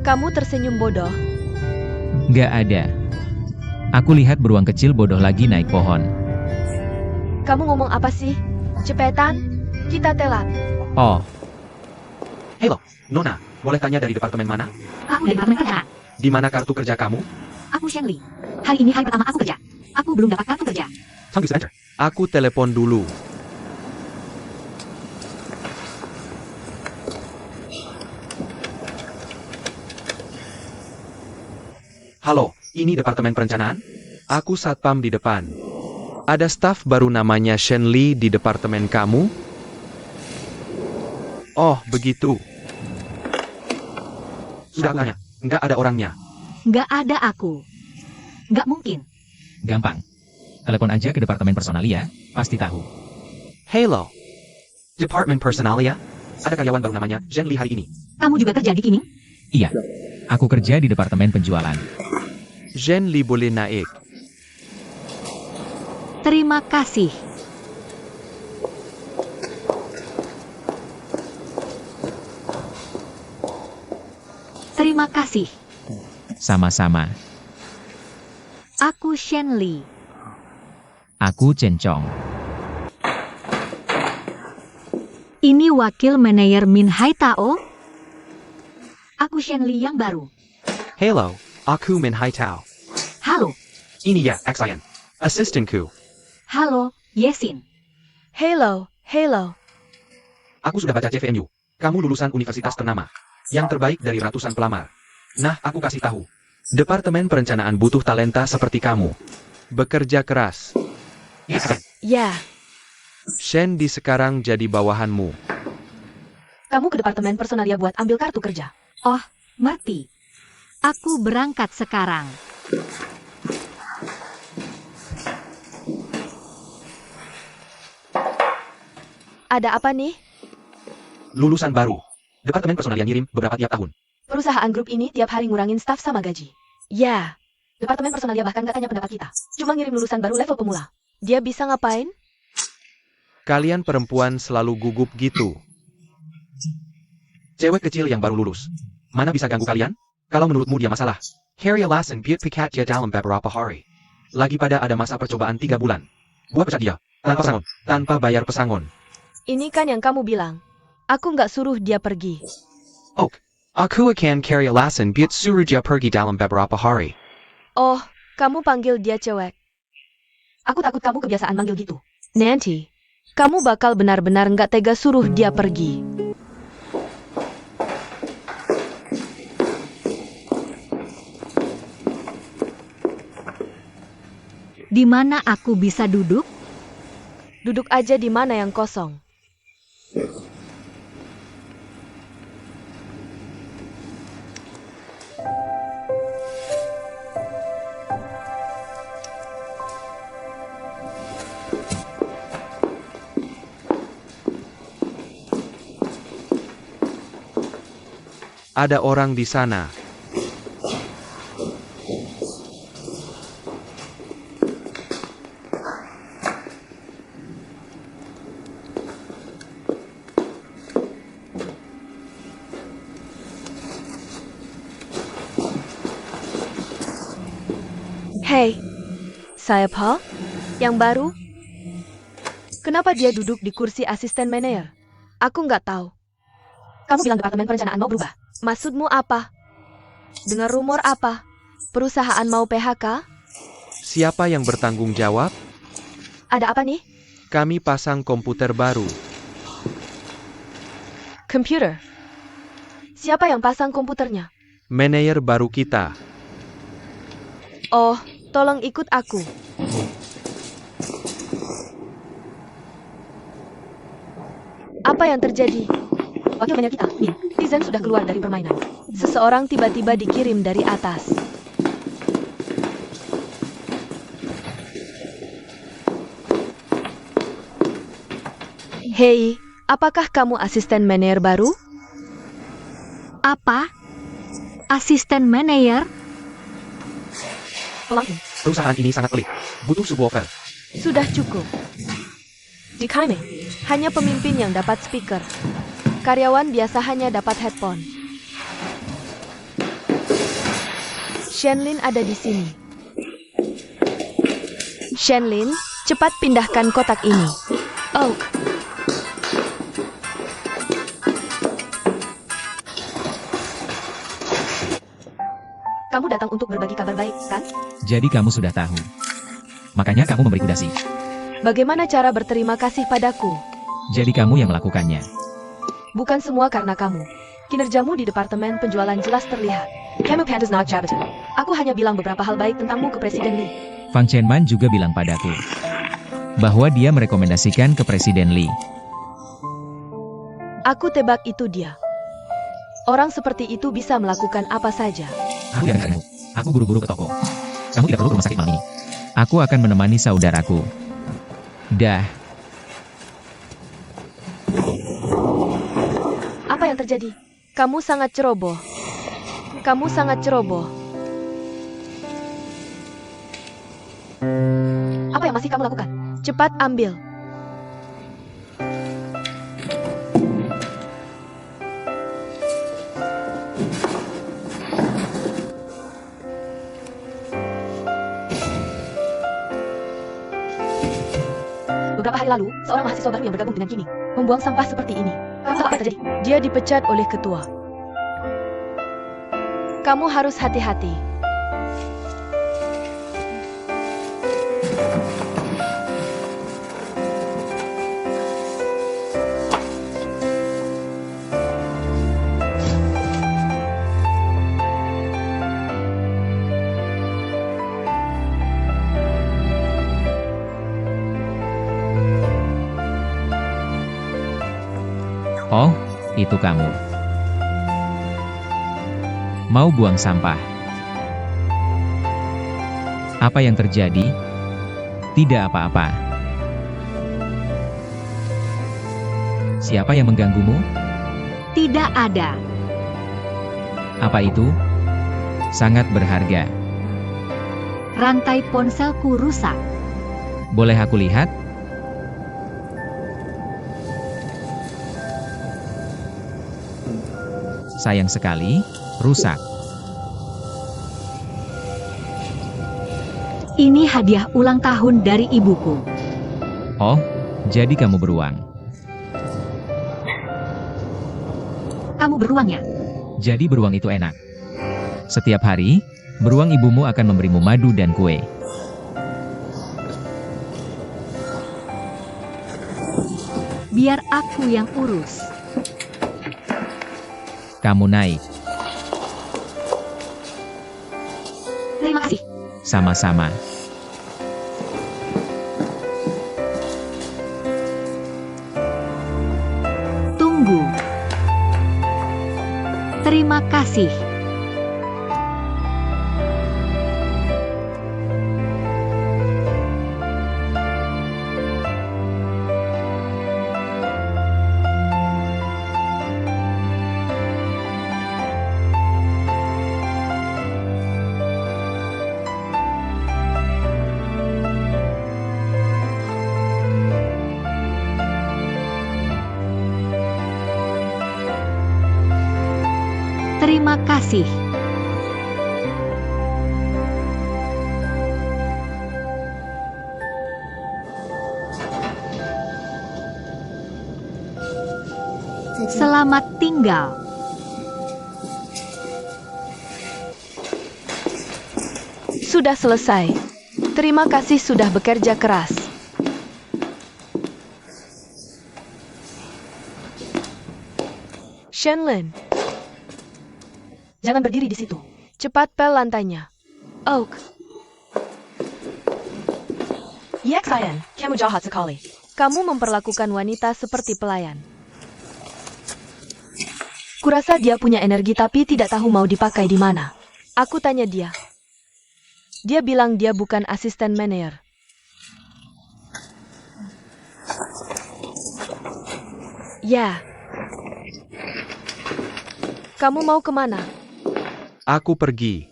Kamu tersenyum bodoh. Nggak ada. Aku lihat beruang kecil bodoh lagi naik pohon. Kamu ngomong apa sih? Cepetan, kita telat. Oh, Halo, Nona, boleh tanya dari departemen mana? Aku dari departemen kerja. Di mana kartu kerja kamu? Aku Shenli. Hari ini hari pertama aku kerja. Aku belum dapat kartu kerja. Tunggu sebentar. Aku telepon dulu. Halo, ini departemen perencanaan? Aku satpam di depan. Ada staf baru namanya Shenli di departemen kamu? Oh, begitu. Sudah tanya, nggak ada orangnya. Nggak ada aku. Nggak mungkin. gampang. Telepon aja ke departemen personalia, pasti tahu. Halo. Departemen Personalia? Ada karyawan baru namanya Shenli hari ini. Kamu juga kerja di Kining? Iya, aku kerja di departemen penjualan. Shenli boleh naik. Terima kasih. Terima kasih. Sama-sama. Aku Shenli. Aku Cencong. Ini wakil manajer Min Hai Tao. Aku Shenli yang baru. Halo, aku Min Hai Tao. Halo. Ini ya, Xayan. Asistentku. Halo, Yesin. Halo. Aku sudah baca CVMU. Kamu lulusan universitas ternama. Yang terbaik dari ratusan pelamar. Nah, aku kasih tahu. Departemen perencanaan butuh talenta seperti kamu. Bekerja keras. Ya, Shen sekarang jadi bawahanmu. kamu ke departemen personalia buat ambil kartu kerja. Oh, ngerti. Aku berangkat sekarang. Ada apa nih? Lulusan baru. Departemen personalia ngirim beberapa tiap tahun. Perusahaan grup ini tiap hari ngurangin staf sama gaji. Ya, departemen personalia bahkan gak tanya pendapat kita. Cuma ngirim lulusan baru level pemula. Dia bisa ngapain? Kalian perempuan selalu gugup gitu. Cewek kecil yang baru lulus. Mana bisa ganggu kalian? Kalau menurutmu dia masalah. Harry Lassen biut pikat dia dalam beberapa hari. Lagi pada ada masa percobaan 3 bulan. Gua pecat dia. Tanpa pesangon. Tanpa bayar pesangon. Ini kan yang kamu bilang. Aku nggak suruh dia pergi. Oh, aku akan Harry Lassen biut suruh dia pergi dalam beberapa hari. Oh, kamu panggil dia cewek. Aku takut kamu kebiasaan manggil gitu. Nanti, kamu bakal benar-benar nggak tega suruh dia pergi. Di mana aku bisa duduk? Duduk aja di mana yang kosong. Ada orang di sana. Hey, saya Paul, yang baru. Kenapa dia duduk di kursi asisten manajer? Aku nggak tahu. Kamu bilang departemen perencanaan mau berubah. Maksudmu apa? Dengar rumor apa? Perusahaan mau PHK? Siapa yang bertanggung jawab? Ada apa nih? Kami pasang komputer baru. Computer. Siapa yang pasang komputernya? Manajer baru kita. Oh, tolong ikut aku. Apa yang terjadi? Wakil manajer kita, Min, Tizen sudah keluar dari permainan. Seseorang tiba-tiba dikirim dari atas. Hei, apakah kamu asisten manajer baru? Apa? Asisten manajer? Pelanggan, perusahaan ini sangat pelik. Butuh subwoofer. Sudah cukup. Di kami, hanya pemimpin yang dapat speaker. Karyawan biasa hanya dapat headphone. Shenlin ada di sini. Shenlin, cepat pindahkan kotak ini. Oak. Kamu datang untuk berbagi kabar baik, kan? Jadi kamu sudah tahu. Makanya kamu memberiku dasi. Bagaimana cara berterima kasih padaku? Jadi kamu yang melakukannya. Bukan semua karena kamu. Kinerjamu di departemen penjualan jelas terlihat. Kamu pantas not jabatan. Aku hanya bilang beberapa hal baik tentangmu ke Presiden Lee. Fang Chenman juga bilang padaku bahwa dia merekomendasikan ke Presiden Lee. Aku tebak itu dia. Orang seperti itu bisa melakukan apa saja. Aku tidak dengarkanmu. Aku buru-buru ke toko. Kamu tidak perlu ke rumah sakit malam ini. Aku akan menemani saudaraku. Dah. Apa yang terjadi? Kamu sangat ceroboh. Kamu sangat ceroboh. Apa yang masih kamu lakukan? Cepat ambil. Beberapa hari lalu, seorang mahasiswa baru yang bergabung dengan Kimi membuang sampah seperti ini. Kamu tahu apa yang terjadi? Dia dipecat oleh ketua. Kamu harus hati-hati. Oh, itu kamu. Mau buang sampah? Apa yang terjadi? Tidak apa-apa. Siapa yang mengganggumu? Tidak ada. Apa itu? Sangat berharga. Rantai ponselku rusak. Boleh aku lihat? Sayang sekali, rusak. Ini hadiah ulang tahun dari ibuku. Oh, jadi kamu beruang. Kamu beruang ya? Jadi beruang itu enak. Setiap hari, beruang ibumu akan memberimu madu dan kue. Biar aku yang urus. Kamu naik. Terima kasih. Sama-sama. Tunggu. Terima kasih. Terima kasih. Selamat tinggal. Sudah selesai. Terima kasih sudah bekerja keras. Shenlin. Jangan berdiri di situ. Cepat pel lantainya. Oak. Yak Sayan, kamu jahat sekali. Kamu memperlakukan wanita seperti pelayan. Kurasa dia punya energi tapi tidak tahu mau dipakai di mana. Aku tanya dia. Dia bilang dia bukan asisten manajer. Ya. Kamu mau kemana? Aku pergi.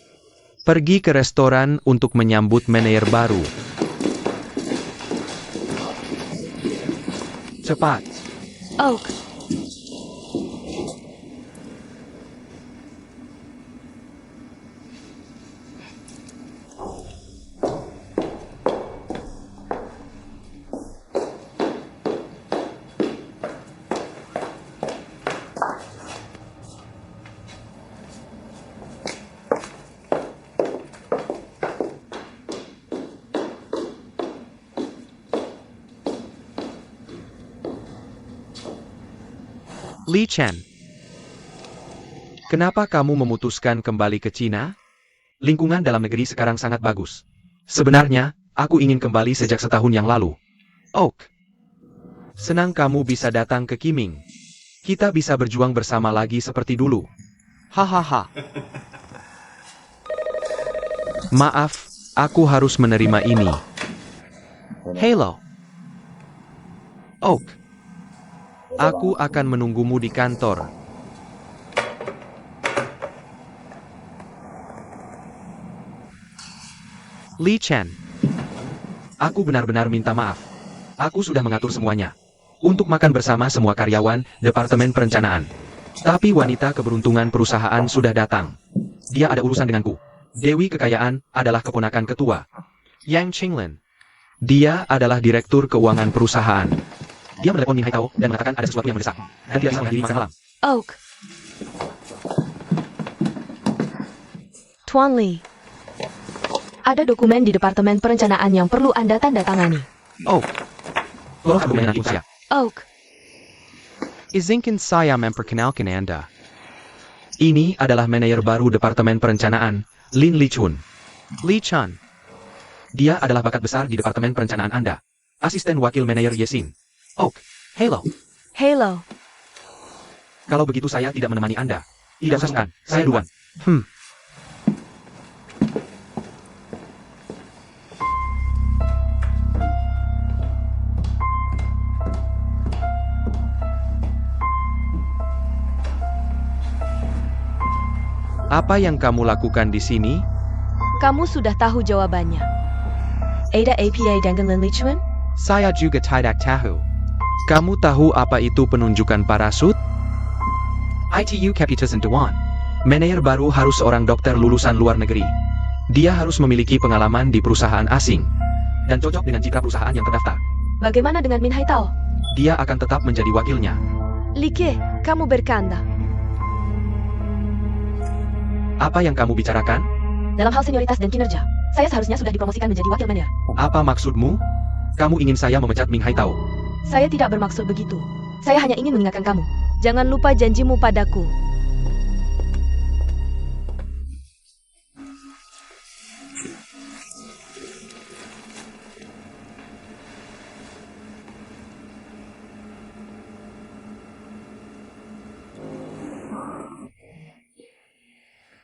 Pergi ke restoran untuk menyambut manajer baru. Cepat. Oak. Li Chen, kenapa kamu memutuskan kembali ke Cina? Lingkungan dalam negeri sekarang sangat bagus. Sebenarnya, aku ingin kembali sejak setahun yang lalu. Oak, senang kamu bisa datang ke Qiming. Kita bisa berjuang bersama lagi seperti dulu. Hahaha. Maaf, aku harus menerima ini. Halo. Oak, aku akan menunggumu di kantor. Li Chen, aku benar-benar minta maaf. Aku sudah mengatur semuanya. Untuk makan bersama semua karyawan Departemen Perencanaan. Tapi wanita keberuntungan perusahaan sudah datang. Dia ada urusan denganku. Dewi Kekayaan adalah keponakan ketua. Yang Qinglin. Dia adalah direktur keuangan perusahaan. Dia menelepon Min Haitao dan mengatakan ada sesuatu yang mendesak. Dan tidak bisa menghadiri makan malam. Oak. Tuan Li. Ada dokumen di Departemen Perencanaan yang perlu Anda tanda tangani. Oak. Tolong dokumen nanti usia. Oak. Izinkan saya memperkenalkan Anda. Ini adalah manajer baru Departemen Perencanaan, Lin Lichun. Li Chan. Dia adalah bakat besar di Departemen Perencanaan Anda. Asisten wakil manajer Yesin. Oak. Hello. Halo. Kalau begitu saya tidak menemani Anda. Tidak usah sungkan, saya duluan. Apa yang kamu lakukan di sini? Kamu sudah tahu jawabannya. Ada APA dengan Lin Lichuan? Saya juga tidak tahu. Kamu tahu apa itu penunjukan parasut? ITU Kapitasan Dewan. Manajer baru harus seorang dokter lulusan luar negeri. Dia harus memiliki pengalaman di perusahaan asing. Dan cocok dengan citra perusahaan yang terdaftar. Bagaimana dengan Min Haitao? Dia akan tetap menjadi wakilnya. Li Ke, kamu bercanda. Apa yang kamu bicarakan? Dalam hal senioritas dan kinerja, saya seharusnya sudah dipromosikan menjadi wakil manajer. Apa maksudmu? Kamu ingin saya memecat Min Haitao? Saya tidak bermaksud begitu. Saya hanya ingin mengingatkan kamu. Jangan lupa janjimu padaku.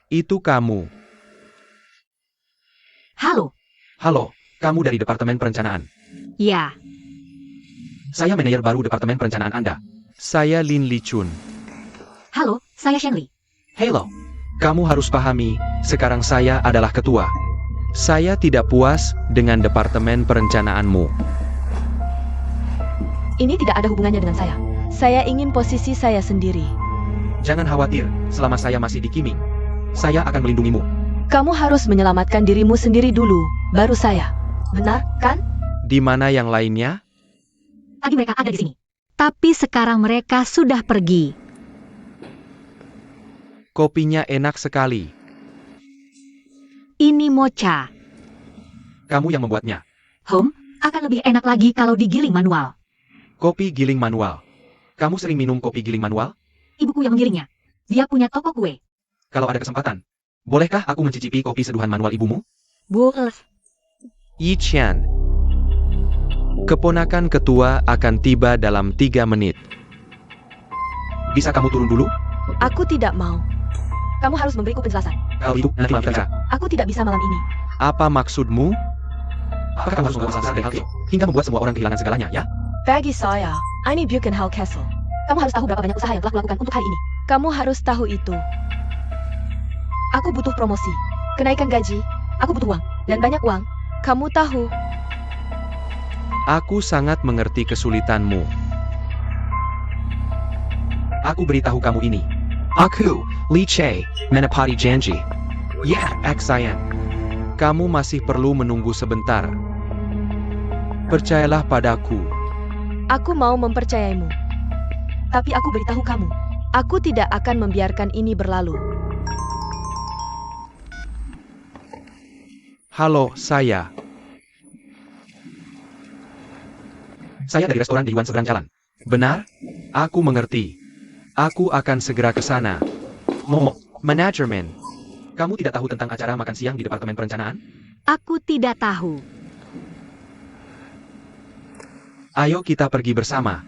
Itu kamu. Halo. Halo, kamu dari Departemen Perencanaan. Ya. Saya manajer baru Departemen Perencanaan Anda. Saya Lin Lichun. Halo, saya Shen Li. Halo. Kamu harus pahami, sekarang saya adalah ketua. Saya tidak puas dengan Departemen Perencanaanmu. Ini tidak ada hubungannya dengan saya. Saya ingin posisi saya sendiri. Jangan khawatir, selama saya masih di Qiming, saya akan melindungimu. Kamu harus menyelamatkan dirimu sendiri dulu, baru saya. Benar, kan? Di mana yang lainnya? Tadi mereka ada di sini. Tapi sekarang mereka sudah pergi. Kopinya enak sekali. Ini mocha. Kamu yang membuatnya. Akan lebih enak lagi kalau digiling manual. Kopi giling manual. Kamu sering minum kopi giling manual? Ibuku yang menggiringnya. Dia punya toko kue. Kalau ada kesempatan, bolehkah aku mencicipi kopi seduhan manual ibumu? Boleh. Yi Qian. Keponakan ketua akan tiba dalam 3 menit. Bisa kamu turun dulu? Aku tidak mau. Kamu harus memberiku penjelasan. Kalau itu, nanti malam kita bisa. Aku tidak bisa malam ini. Apa maksudmu? Apakah kamu harus membuat masalah dan hal kecil, hingga membuat semua orang kehilangan segalanya, ya? Bagi saya, ini Buchenhall Castle. Kamu harus tahu berapa banyak usaha yang telah kulakukan untuk hari ini. Kamu harus tahu itu. Aku butuh promosi, kenaikan gaji, aku butuh uang, dan banyak uang. Kamu tahu. Aku sangat mengerti kesulitanmu. Aku beritahu kamu ini. Aku, Li Che, menepati janji. Ya, Aksayan. Kamu masih perlu menunggu sebentar. Percayalah padaku. Aku mau mempercayaimu. Tapi aku beritahu kamu, aku tidak akan membiarkan ini berlalu. Halo, saya. Saya dari restoran di Yuan seberang jalan. Benar? Aku mengerti. Aku akan segera ke sana. Manajemen. Kamu tidak tahu tentang acara makan siang di Departemen Perencanaan? Aku tidak tahu. Ayo kita pergi bersama.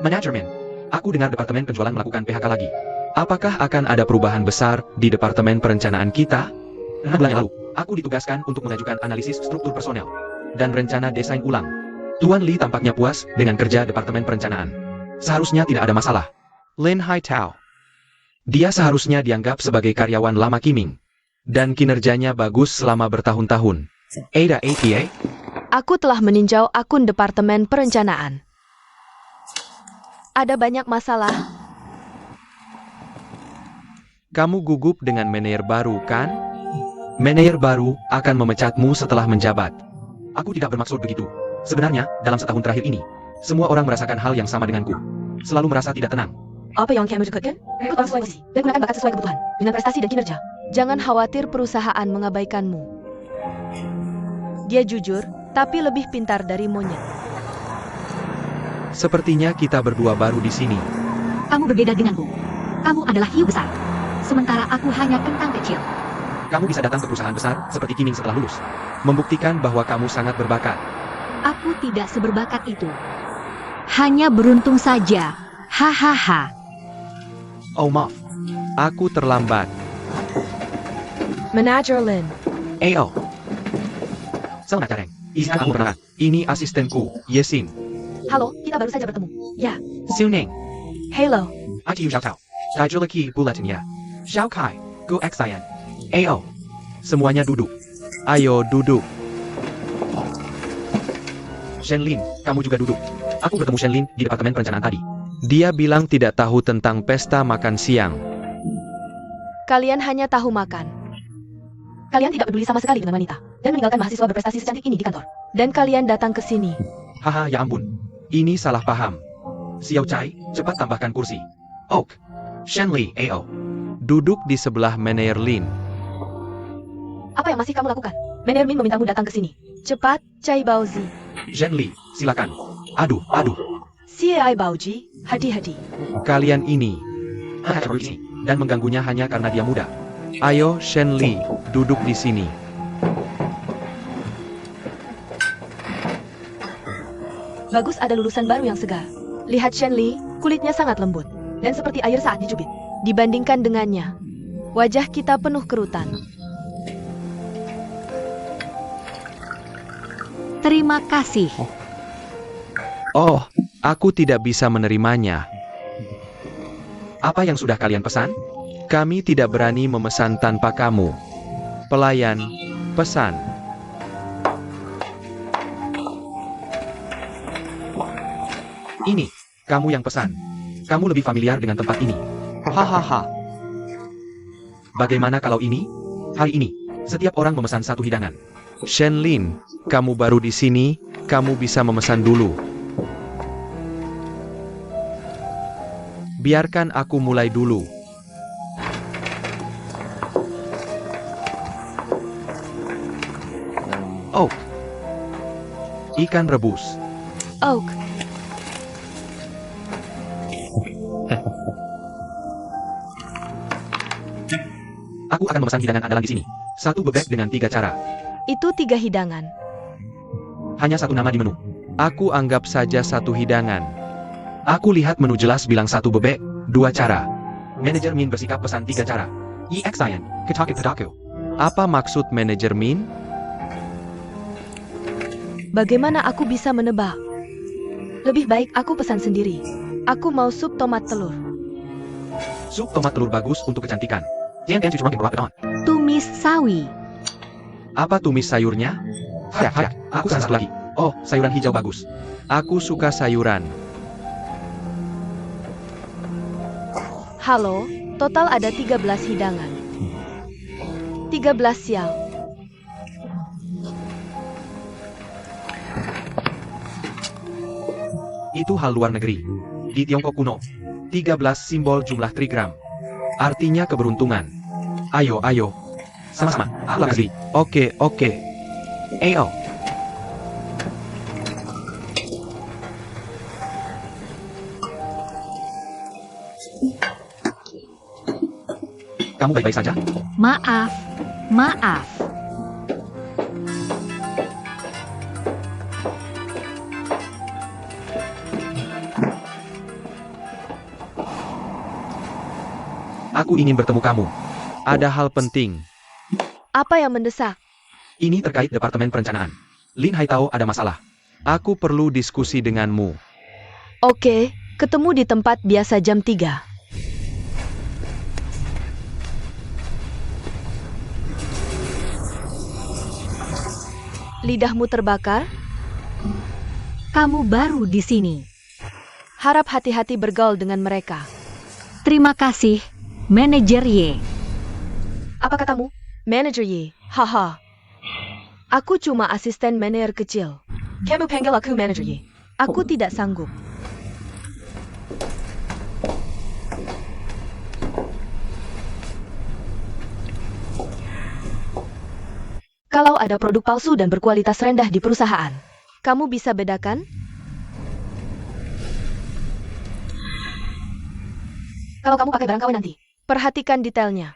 Manajemen. Aku dengar Departemen Penjualan melakukan PHK lagi. Apakah akan ada perubahan besar di Departemen Perencanaan kita? 6 bulan yang lalu, aku ditugaskan untuk mengajukan analisis struktur personel dan rencana desain ulang. Tuan Lee tampaknya puas dengan kerja Departemen Perencanaan. Seharusnya tidak ada masalah. Lin Haitao. Dia seharusnya dianggap sebagai karyawan lama Kiming. Dan kinerjanya bagus selama bertahun-tahun. Ada ATA? Aku telah meninjau akun Departemen Perencanaan. Ada banyak masalah. Kamu gugup dengan manajer baru, kan? Manajer baru akan memecatmu setelah menjabat. Aku tidak bermaksud begitu. Sebenarnya, dalam setahun terakhir ini, semua orang merasakan hal yang sama denganku. Selalu merasa tidak tenang. Apa yang kamu lakukan? Rekrut orang sesuai posisi dan gunakan bakat sesuai kebutuhan dengan prestasi dan kinerja. Jangan khawatir perusahaan mengabaikanmu. Dia jujur, tapi lebih pintar dari monyet. Sepertinya kita berdua baru di sini. Kamu berbeda denganku. Kamu adalah hiu besar. Sementara aku hanya kentang kecil. Kamu bisa datang ke perusahaan besar seperti Kiming setelah lulus. Membuktikan bahwa kamu sangat berbakat. Aku tidak seberbakat itu. Hanya beruntung saja. Hahaha. Oh maaf, aku terlambat. Manager Lin. Ayo. Selamat datang. Izinkan aku perkenalan. Ini asistenku, Yesin. Halo, kita baru saja bertemu. Ya. Suning. Hello. ITU Xiao Tao. Taijulaki Bulletin ya. Xiao Kai. Go Xian. Ayo. Semuanya duduk. Ayo duduk. Shenlin, kamu juga duduk. Aku bertemu Shenlin di Departemen Perencanaan tadi. Dia bilang tidak tahu tentang pesta makan siang. Kalian hanya tahu makan. Kalian tidak peduli sama sekali dengan wanita dan meninggalkan mahasiswa berprestasi secantik ini di kantor. Dan kalian datang ke sini. Haha, ya ampun. Ini salah paham. Xiao Chai, cepat tambahkan kursi. Oak. Shenli, AO. Duduk di sebelah manajer Lin. Apa yang masih kamu lakukan? Manajer Min memintamu datang ke sini. Cepat, Chai Baozi. Shenli, silakan. Aduh. Cai Baoji, hati-hati. Kalian ini. Dan mengganggunya hanya karena dia muda. Ayo, Shenli, duduk di sini. Bagus ada lulusan baru yang segar. Lihat Shenli, kulitnya sangat lembut. Dan seperti air saat dicubit. Dibandingkan dengannya, wajah kita penuh kerutan. Terima kasih. Oh, aku tidak bisa menerimanya. Apa yang sudah kalian pesan? Kami tidak berani memesan tanpa kamu. Pelayan, pesan. Ini, kamu yang pesan. Kamu lebih familiar dengan tempat ini. Hahaha. Bagaimana kalau ini? Hari ini, setiap orang memesan satu hidangan. Shenlin, kamu baru di sini, kamu bisa memesan dulu. Biarkan aku mulai dulu. Oak. Ikan rebus. Oak. Aku akan memesan hidangan andalan di sini. Satu bebek dengan 3 cara. Itu 3 hidangan. Hanya satu nama di menu. Aku anggap saja satu hidangan. Aku lihat menu jelas bilang 1 bebek, 2 cara. Manajer Min bersikap pesan 3 cara. EXIN, Kitake Pedaku. Apa maksud manajer Min? Bagaimana aku bisa menebak? Lebih baik aku pesan sendiri. Aku mau sup tomat telur. Sup tomat telur bagus untuk kecantikan. Jangan cuma berapa. Tumis sawi. Apa tumis sayurnya? Hayak, aku pesan satu lagi. Oh, sayuran hijau bagus. Aku suka sayuran. Halo, total ada 13 hidangan. 13 sial. Itu hal luar negeri. Di Tiongkok kuno, 13 simbol jumlah trigram. Artinya keberuntungan. Ayo. Sama-sama, aku kasih. Oke. Ayo. kamu baik-baik saja? Maaf, maaf. Aku ingin bertemu kamu. Ada hal penting. Apa yang mendesak? Ini terkait Departemen Perencanaan. Lin Haitao ada masalah. Aku perlu diskusi denganmu. Oke, ketemu di tempat biasa jam 3. Lidahmu terbakar? Kamu baru di sini. Harap hati-hati bergaul dengan mereka. Terima kasih, Manajer Ye. Apa katamu? Manager Yi. Haha. Aku cuma asisten manajer kecil. Kamu panggil aku Manager Yi. Aku tidak sanggup. Kalau ada produk palsu dan berkualitas rendah di perusahaan, kamu bisa bedakan? Kalau kamu pakai barang KW nanti, perhatikan detailnya.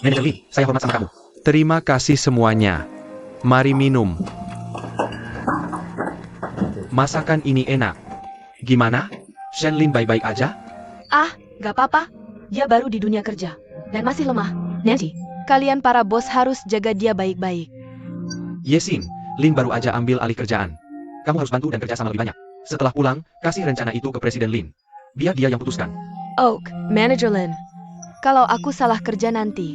Manajer Lin, saya hormat sama kamu. Terima kasih semuanya. Mari minum. Masakan ini enak. Gimana? Shenlin baik-baik aja? Ah, gak apa-apa. Dia baru di dunia kerja. Dan masih lemah. Nancy, kalian para bos harus jaga dia baik-baik. Yesin, Lin baru aja ambil alih kerjaan. Kamu harus bantu dan kerja sama lebih banyak. Setelah pulang, kasih rencana itu ke Presiden Lin. Biar dia yang putuskan. Oak, Manager Lin. Kalau aku salah kerja nanti,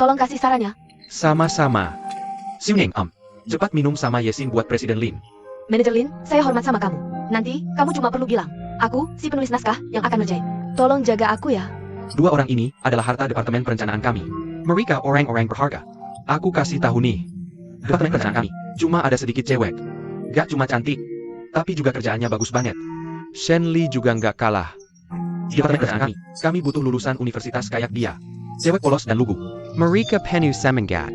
tolong kasih sarannya. Sama-sama. Xiuneng, cepat minum sama Yesin buat Presiden Lin. Manager Lin, saya hormat sama kamu. Nanti, kamu cuma perlu bilang, aku, si penulis naskah, yang akan ngerjain. Tolong jaga aku ya. Dua orang ini adalah harta Departemen Perencanaan kami. Mereka orang-orang berharga. Aku kasih tahu nih. Departemen Perencanaan kami cuma ada sedikit cewek. Gak cuma cantik, tapi juga kerjaannya bagus banget. Shen Li juga nggak kalah. Di Departemen Perencanaan kami butuh lulusan universitas kayak dia. Cewek polos dan lugu. Mereka penuh semangat.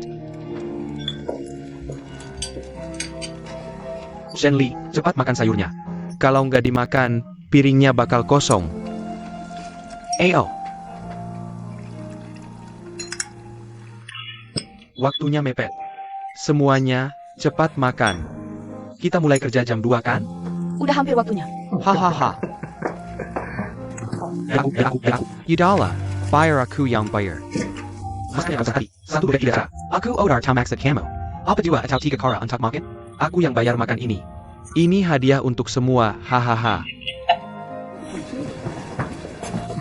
Shen Li, cepat makan sayurnya. Kalau nggak dimakan, piringnya bakal kosong. Ayo. Waktunya mepet. Semuanya, cepat makan. Kita mulai kerja jam 2 kan? Udah hampir waktunya. Hahaha. Yudala, bayar aku yang bayar. Mas yang hati, satu bebek tidak. Aku order tamak set kamu. Apa dua atau tiga kara untuk makan? Aku yang bayar makan ini. Ini hadiah untuk semua, hahaha.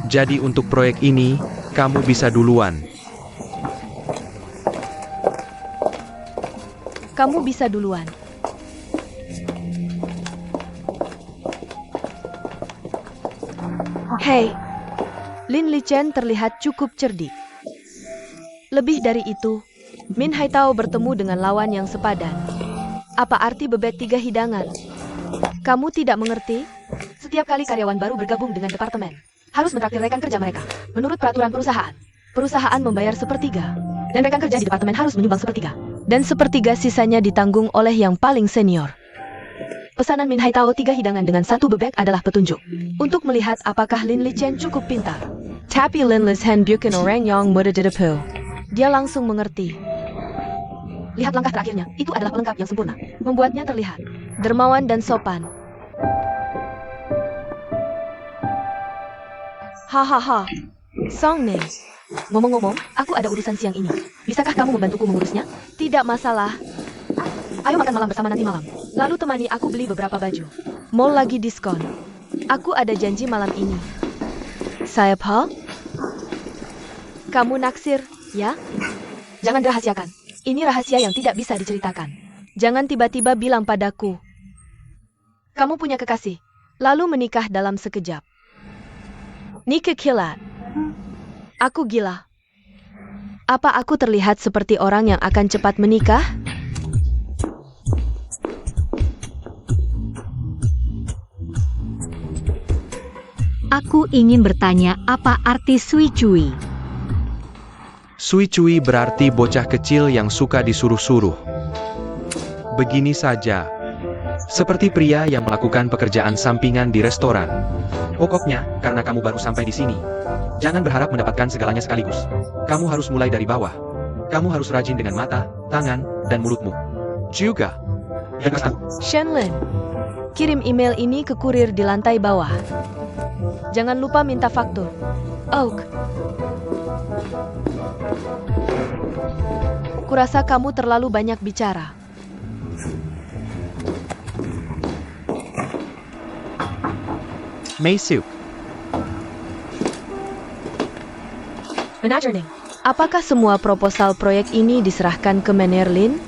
Jadi untuk proyek ini, kamu bisa duluan. Kamu bisa duluan. Hei, Lin Lichen terlihat cukup cerdik. Lebih dari itu, Min Haitao bertemu dengan lawan yang sepadan. Apa arti bebek 3 hidangan? Kamu tidak mengerti? Setiap kali karyawan baru bergabung dengan departemen, harus mentraktir rekan kerja mereka. Menurut peraturan perusahaan, perusahaan membayar 1/3, dan rekan kerja di departemen harus menyumbang 1/3. Dan 1/3 sisanya ditanggung oleh yang paling senior. Pesanan Min Haitao 3 hidangan dengan 1 bebek adalah petunjuk untuk melihat apakah Lin Lichen cukup pintar. Tapi Lin Lichen bukan orang yang mudah ditipu. Dia langsung mengerti. Lihat langkah terakhirnya, itu adalah pelengkap yang sempurna. Membuatnya terlihat dermawan dan sopan. Hahaha. Song Ning. Ngomong-ngomong, aku ada urusan siang ini. Bisakah kamu membantuku mengurusnya? Tidak masalah. Ayo makan malam bersama nanti malam. Lalu temani aku beli beberapa baju. Mall lagi diskon. Aku ada janji malam ini. Saya Paul? Kamu naksir, ya? Jangan rahasiakan. Ini rahasia yang tidak bisa diceritakan. Jangan tiba-tiba bilang padaku. Kamu punya kekasih, lalu menikah dalam sekejap. Nikah kilat. Aku gila. Apa aku terlihat seperti orang yang akan cepat menikah? Aku ingin bertanya apa arti Sui Cui. Sui Cui berarti bocah kecil yang suka disuruh-suruh. Begini saja. Seperti pria yang melakukan pekerjaan sampingan di restoran. Pokoknya, karena kamu baru sampai di sini, jangan berharap mendapatkan segalanya sekaligus. Kamu harus mulai dari bawah. Kamu harus rajin dengan mata, tangan, dan mulutmu. Juga. Yang tahu. Shenlin, kirim email ini ke kurir di lantai bawah. Jangan lupa minta faktur. Oak. Kurasa kamu terlalu banyak bicara. Maysuk. Manager Ning, apakah semua proposal proyek ini diserahkan ke Mener Lin?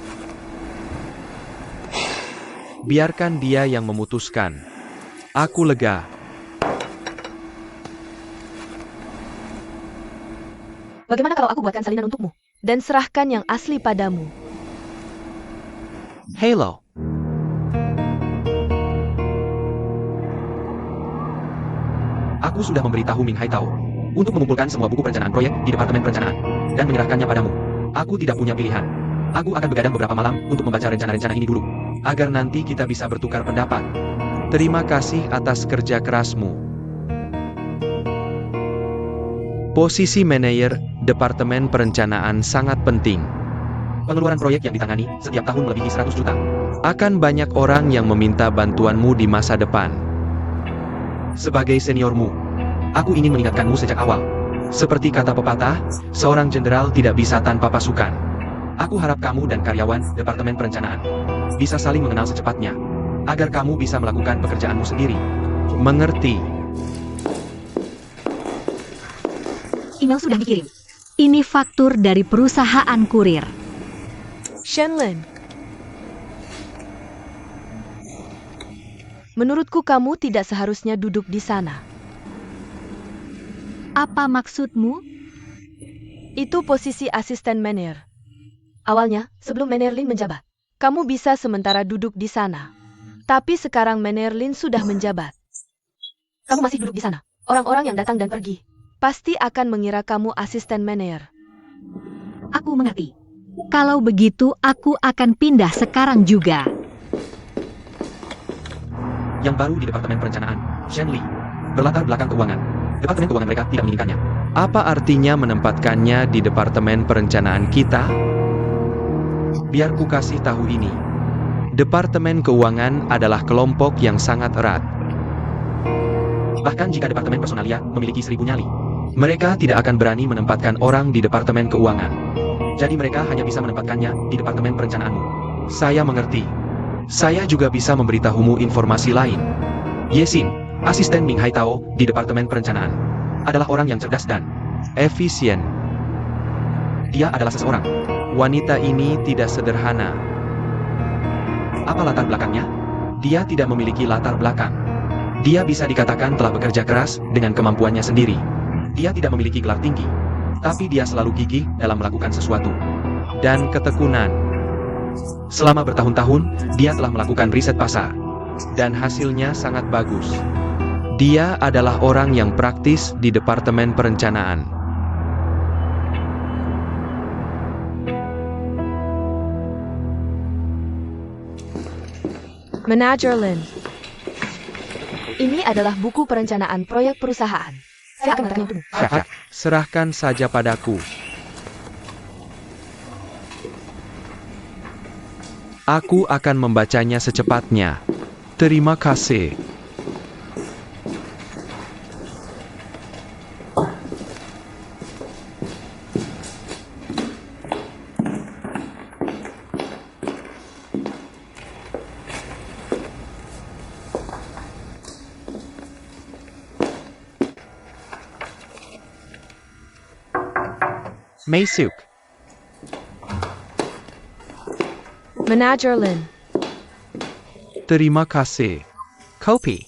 Biarkan dia yang memutuskan. Aku lega. Bagaimana kalau aku buatkan salinan untukmu? Dan serahkan yang asli padamu. Halo. Aku sudah memberitahu Ming Haitao untuk mengumpulkan semua buku perencanaan proyek di Departemen Perencanaan dan menyerahkannya padamu. Aku tidak punya pilihan. Aku akan begadang beberapa malam untuk membaca rencana-rencana ini dulu, agar nanti kita bisa bertukar pendapat. Terima kasih atas kerja kerasmu. Posisi manajer Departemen Perencanaan sangat penting. Pengeluaran proyek yang ditangani setiap tahun melebihi 100 juta. Akan banyak orang yang meminta bantuanmu di masa depan. Sebagai seniormu, aku ingin mengingatkanmu sejak awal. Seperti kata pepatah, seorang jenderal tidak bisa tanpa pasukan. Aku harap kamu dan karyawan Departemen Perencanaan bisa saling mengenal secepatnya, agar kamu bisa melakukan pekerjaanmu sendiri. Mengerti? Email sudah dikirim. Ini faktur dari perusahaan kurir. Shenlin, menurutku kamu tidak seharusnya duduk di sana. Apa maksudmu? Itu posisi asisten manajer. Awalnya, sebelum Mener Lin menjabat, kamu bisa sementara duduk di sana. Tapi sekarang Mener Lin sudah menjabat. Kamu masih duduk di sana. Orang-orang yang datang dan pergi pasti akan mengira kamu asisten manajer. Aku mengerti. Kalau begitu, aku akan pindah sekarang juga. Yang baru di Departemen Perencanaan, Shen Li, berlatar belakang keuangan. Departemen keuangan mereka tidak menginginkannya. Apa artinya menempatkannya di Departemen Perencanaan kita? Biar ku kasih tahu ini. Departemen keuangan adalah kelompok yang sangat erat. Bahkan jika Departemen Personalia memiliki 1000 nyali, mereka tidak akan berani menempatkan orang di Departemen Keuangan. Jadi mereka hanya bisa menempatkannya di Departemen Perencanaanmu. Saya mengerti. Saya juga bisa memberitahumu informasi lain. Yesin, asisten Ming Haitao di Departemen Perencanaan, adalah orang yang cerdas dan efisien. Dia adalah seseorang. Wanita ini tidak sederhana. Apa latar belakangnya? Dia tidak memiliki latar belakang. Dia bisa dikatakan telah bekerja keras dengan kemampuannya sendiri. Dia tidak memiliki gelar tinggi, tapi dia selalu gigih dalam melakukan sesuatu. Dan ketekunan. Selama bertahun-tahun, dia telah melakukan riset pasar. Dan hasilnya sangat bagus. Dia adalah orang yang praktis di Departemen Perencanaan. Manager Lin, ini adalah buku perencanaan proyek perusahaan. Saya akan mengantarnya untukmu. Syah, serahkan saja padaku. Aku akan membacanya secepatnya. Terima kasih. Maysuk. Manager Lin, Terima kasih. Kopi.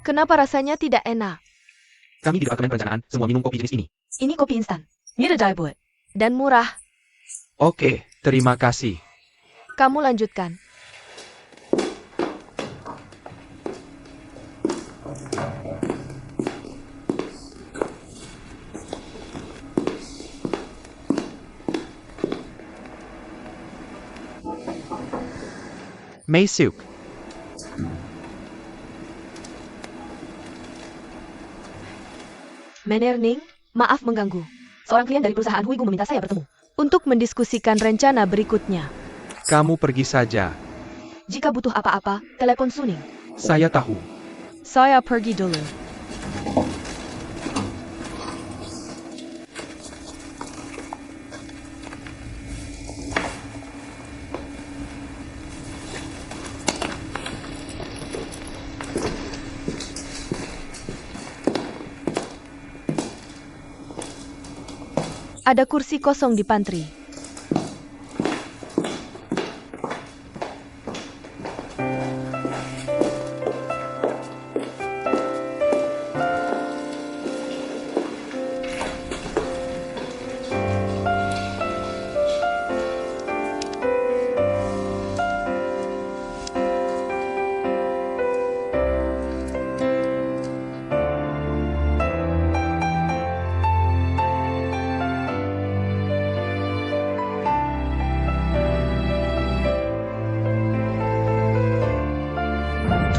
kenapa rasanya tidak enak? Kami di Departemen Perencanaan semua minum kopi jenis ini. Ini kopi instan. Buat. Dan murah. Oke, terima kasih. Kamu lanjutkan. Mei Suk. Manager Ning, maaf mengganggu. Seorang klien dari perusahaan Huigu meminta saya bertemu untuk mendiskusikan rencana berikutnya. Kamu pergi saja. Jika butuh apa-apa, telepon Suning. Saya tahu. Saya pergi dulu. Ada kursi kosong di pantry.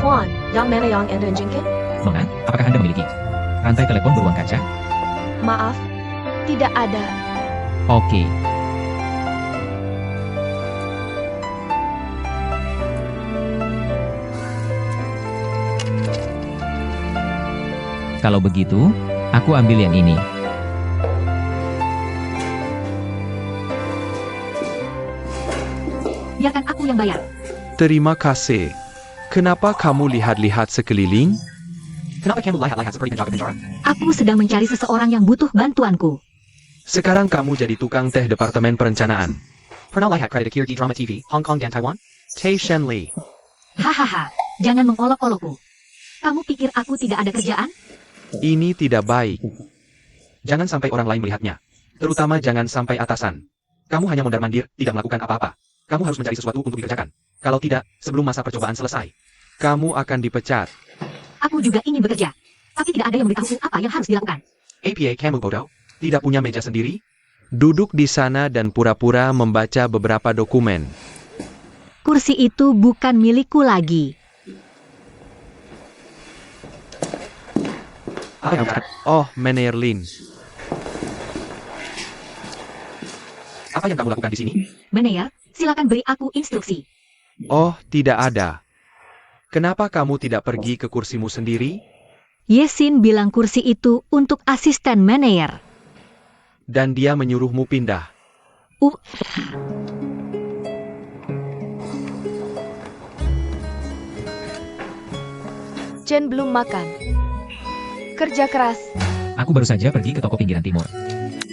Tuan, yang mana yang Anda inginkan? Nona, apakah Anda memiliki rantai telepon beruang kaca? Maaf, tidak ada. Oke. Kalau begitu, aku ambil yang ini. Biarkan aku yang bayar. Terima kasih. Kenapa kamu lihat-lihat sekeliling? Kenapa kamu lihat-lihat seperti penjaga penjara? Aku sedang mencari seseorang yang butuh bantuanku. Sekarang kamu jadi tukang teh Departemen Perencanaan. Pernah lihat kredit di drama TV, Hong Kong dan Taiwan? Tae Shenli. Hahaha, jangan mengolok-olokku. Kamu pikir aku tidak ada kerjaan? Ini tidak baik. Jangan sampai orang lain melihatnya. Terutama jangan sampai atasan. Kamu hanya mondar-mandir, tidak melakukan apa-apa. Kamu harus mencari sesuatu untuk dikerjakan. Kalau tidak, sebelum masa percobaan selesai, kamu akan dipecat. Aku juga ingin bekerja. Tapi tidak ada yang memberitahuku apa yang harus dilakukan. APA kamu bodoh? Tidak punya meja sendiri? Duduk di sana dan pura-pura membaca beberapa dokumen. Kursi itu bukan milikku lagi. Apa yang kamu Oh, Manager Lin. Apa yang kamu lakukan di sini? Manayer, silakan beri aku instruksi. Oh, tidak ada. Kenapa kamu tidak pergi ke kursimu sendiri? Yesin bilang kursi itu untuk asisten manayer. Dan dia menyuruhmu pindah. Chen belum makan. Kerja keras. Aku baru saja pergi ke toko pinggiran timur.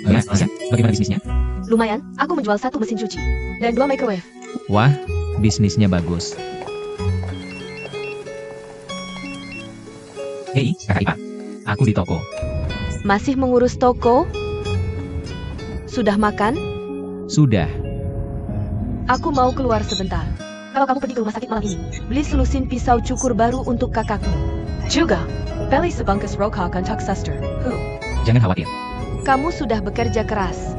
Ya, bisa. Bagaimana bisnisnya? Lumayan, aku menjual 1 mesin cuci dan 2 microwave. Wah, bisnisnya bagus. Hei, kakak ipar. Aku di toko. Masih mengurus toko? Sudah makan? Sudah. Aku mau keluar sebentar. Kalau kamu pergi ke rumah sakit malam ini, beli selusin pisau cukur baru untuk kakakmu. Juga, beli sebungkus rokok untuk suster. Jangan khawatir. Kamu sudah bekerja keras.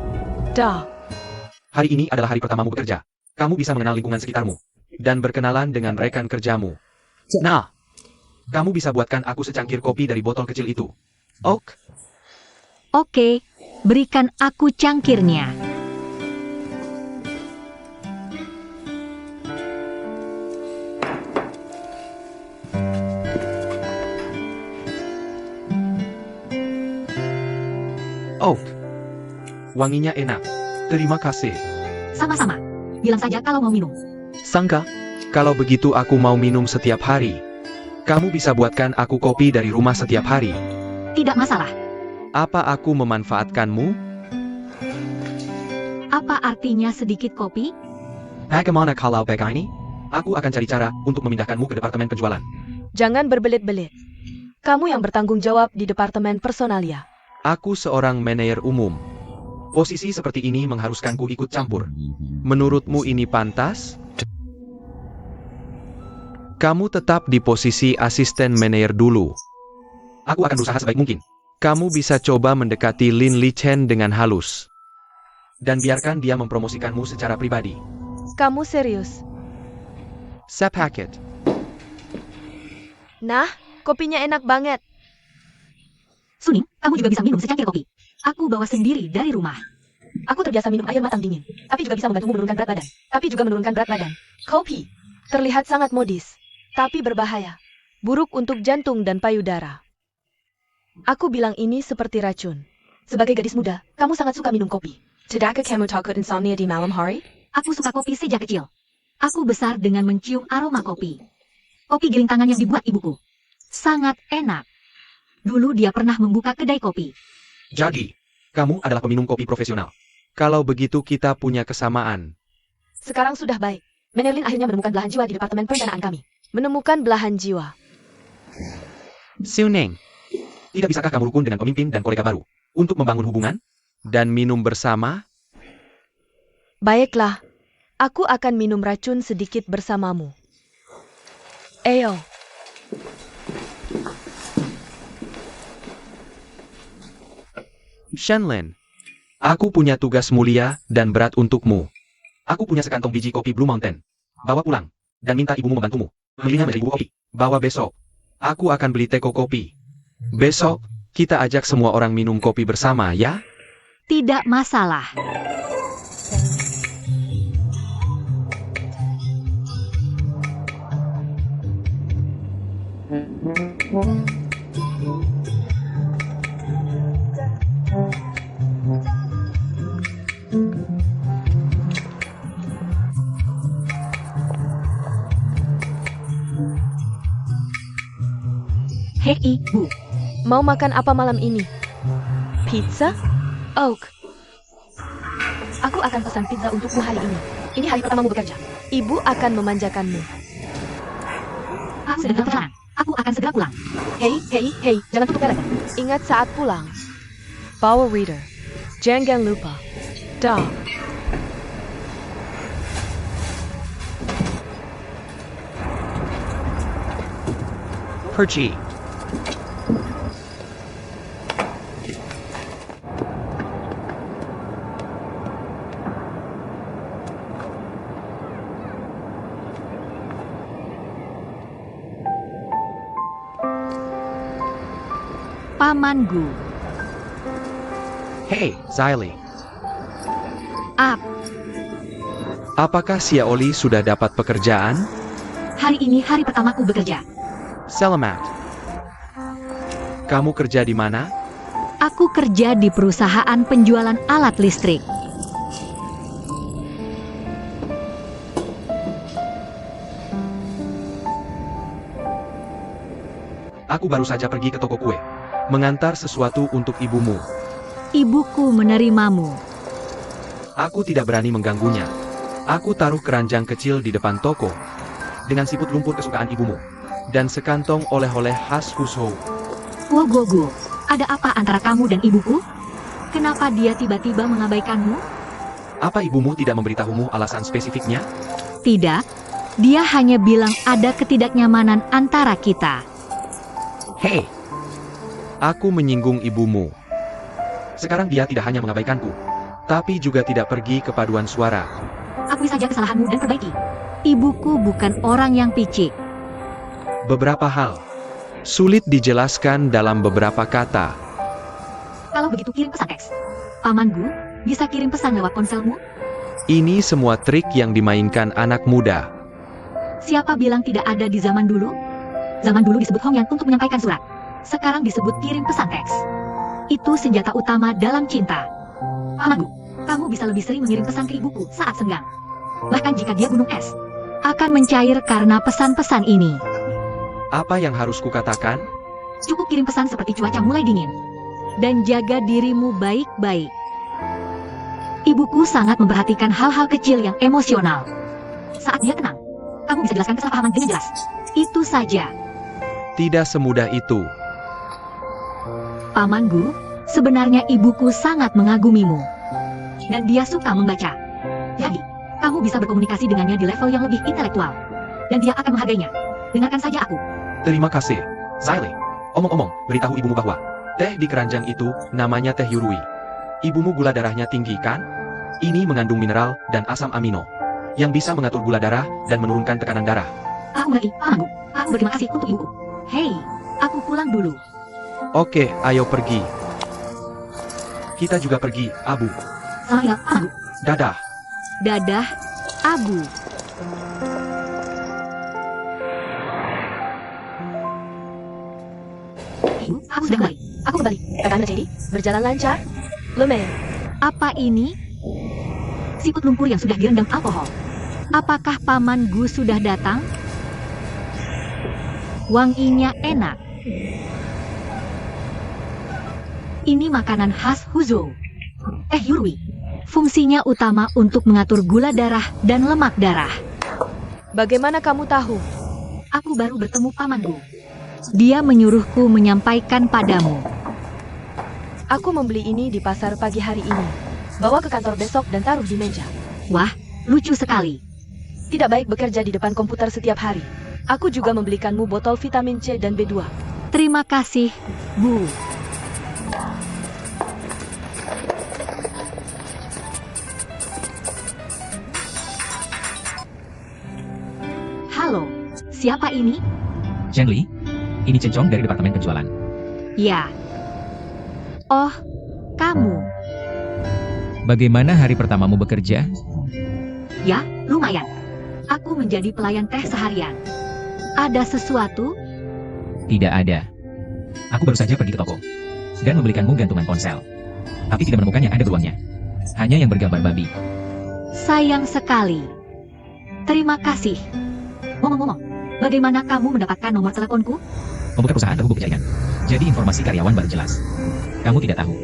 Dah. Hari ini adalah hari pertamamu bekerja. Kamu bisa mengenal lingkungan sekitarmu. Dan berkenalan dengan rekan kerjamu. Nah, kamu bisa buatkan aku secangkir kopi dari botol kecil itu. Ok. Oke, berikan aku cangkirnya. Ok. Wanginya enak. Terima kasih. Sama-sama. Bilang saja kalau mau minum. Sangka, kalau begitu aku mau minum setiap hari. Kamu bisa buatkan aku kopi dari rumah setiap hari. Tidak masalah. Apa aku memanfaatkanmu? Apa artinya sedikit kopi? Bagaimana kalau begini? Aku akan cari cara untuk memindahkanmu ke departemen penjualan. Jangan berbelit-belit. Kamu yang bertanggung jawab di departemen personalia. Aku seorang manajer umum. Posisi seperti ini mengharuskanku ikut campur. Menurutmu ini pantas? Kamu tetap di posisi asisten manajer dulu. Aku akan berusaha sebaik mungkin. Kamu bisa coba mendekati Lin Li Chen dengan halus. Dan biarkan dia mempromosikanmu secara pribadi. Kamu serius? Sepaket. Nah, kopinya enak banget. Suning, kamu juga bisa minum secangkir kopi. Aku bawa sendiri dari rumah. Aku terbiasa minum air matang dingin, tapi juga bisa membantumu menurunkan berat badan. Kopi terlihat sangat modis, tapi berbahaya. Buruk untuk jantung dan payudara. Aku bilang ini seperti racun. Sebagai gadis muda, kamu sangat suka minum kopi. Tidakkah kamu takut insomnia di malam hari? Aku suka kopi sejak kecil. Aku besar dengan mencium aroma kopi. Kopi giling tangan yang dibuat ibuku. Sangat enak. Dulu dia pernah membuka kedai kopi. Jadi, kamu adalah peminum kopi profesional. Kalau begitu kita punya kesamaan. Sekarang sudah baik. Menerlin akhirnya menemukan belahan jiwa di departemen perencanaan kami. Menemukan belahan jiwa. Suning, tidak bisakah kamu rukun dengan pemimpin dan kolega baru untuk membangun hubungan dan minum bersama? Baiklah, aku akan minum racun sedikit bersamamu. Ayo. Shenlin, aku punya tugas mulia dan berat untukmu. Aku punya sekantong biji kopi Blue Mountain. Bawa pulang dan minta ibumu membantumu memilihnya menjadi bubuk kopi. Bawa besok. Aku akan beli teko kopi. Besok, kita ajak semua orang minum kopi bersama, ya? Tidak masalah. Hei ibu, Mau makan apa malam ini? Pizza? Oak. aku akan pesan pizza untukmu hari ini. Ini hari pertamamu bekerja. Ibu akan memanjakanmu. Aku sedang perjalanan. Aku akan segera pulang. Hei, jangan tutup telepon. Ingat saat pulang. Bawa reader. Jangan lupa. Dah. Perci. Pamanku. Hei, Ziley. Up. Apakah Xiaoli sudah dapat pekerjaan? Hari ini hari pertamaku bekerja. Selamat. Kamu kerja di mana? Aku kerja di perusahaan penjualan alat listrik. Aku baru saja pergi ke toko kue. Mengantar sesuatu untuk ibumu. Ibuku menerimamu. Aku tidak berani mengganggunya. Aku taruh keranjang kecil di depan toko. Dengan siput lumpur kesukaan ibumu. Dan sekantong oleh-oleh khas Huzhou. Wogogo, ada apa antara kamu dan ibuku? Kenapa dia tiba-tiba mengabaikanmu? Apa ibumu tidak memberitahumu alasan spesifiknya? Tidak, dia hanya bilang ada ketidaknyamanan antara kita. Hei, aku menyinggung ibumu. Sekarang dia tidak hanya mengabaikanku, tapi juga tidak pergi ke paduan suara. Akui saja kesalahanmu dan perbaiki. Ibuku bukan orang yang picik. Beberapa hal sulit dijelaskan dalam beberapa kata. Kalau begitu kirim pesan teks. Pamanku, bisa kirim pesan lewat ponselmu? Ini semua trik yang dimainkan anak muda. Siapa bilang tidak ada di zaman dulu? Zaman dulu disebut Hongyan untuk menyampaikan surat. Sekarang disebut kirim pesan teks. Itu senjata utama dalam cinta. Pamanku, kamu bisa lebih sering mengirim pesan ke ibuku saat senggang. Bahkan jika dia gunung es, akan mencair karena pesan-pesan ini. Apa yang harus kukatakan? Cukup kirim pesan seperti cuaca mulai dingin. Dan jaga dirimu baik-baik. Ibuku sangat memperhatikan hal-hal kecil yang emosional. Saat dia tenang, kamu bisa jelaskan kesalahpahaman dengan jelas. Itu saja. Tidak semudah itu. Pamanku, sebenarnya ibuku sangat mengagumimu. Dan dia suka membaca. Jadi, kamu bisa berkomunikasi dengannya di level yang lebih intelektual. Dan dia akan menghargainya. Dengarkan saja aku. Terima kasih, Ziley. Omong-omong, beritahu ibumu bahwa teh di keranjang itu namanya teh Yurui. Ibumu gula darahnya tinggi kan? Ini mengandung mineral dan asam amino yang bisa mengatur gula darah dan menurunkan tekanan darah. Aku mengerti, Pamanku. Aku berterima kasih untuk ibuku. Hei, aku pulang dulu. Oke, ayo pergi. Kita juga pergi, Abu. Selamat tinggal, Pamanku. Dadah. Dadah, Abu. Ibu, aku sudah kembali. Aku kembali. Kakak Anda jadi berjalan lancar? Lume, Apa ini? Siput lumpur yang sudah direndam alkohol. Apakah Paman Gu sudah datang? Wanginya enak. Ini makanan khas Huzhou. Teh Yurwi. Fungsinya utama untuk mengatur gula darah dan lemak darah. bagaimana kamu tahu? Aku baru bertemu Paman Gu. Dia menyuruhku menyampaikan padamu. Aku membeli ini di pasar pagi hari ini. Bawa ke kantor besok dan taruh di meja. Wah, lucu sekali. Tidak baik bekerja di depan komputer setiap hari. Aku juga membelikanmu botol vitamin C dan B2. Terima kasih, Bu. Halo, siapa ini? Chen Li, ini Chen Chong dari Departemen Penjualan. Ya. Oh, kamu. Bagaimana hari pertamamu bekerja? Ya, lumayan. Aku menjadi pelayan teh seharian. Ada sesuatu? Tidak ada. Aku baru saja pergi ke toko dan membelikanmu gantungan ponsel. Tapi tidak menemukan yang ada beruangnya. Hanya yang bergambar babi. Sayang sekali. Terima kasih. Ngomong-ngomong, bagaimana kamu mendapatkan nomor teleponku? Pembuka perusahaan terhubung ke jaringan. Jadi informasi karyawan baru jelas. Kamu tidak tahu.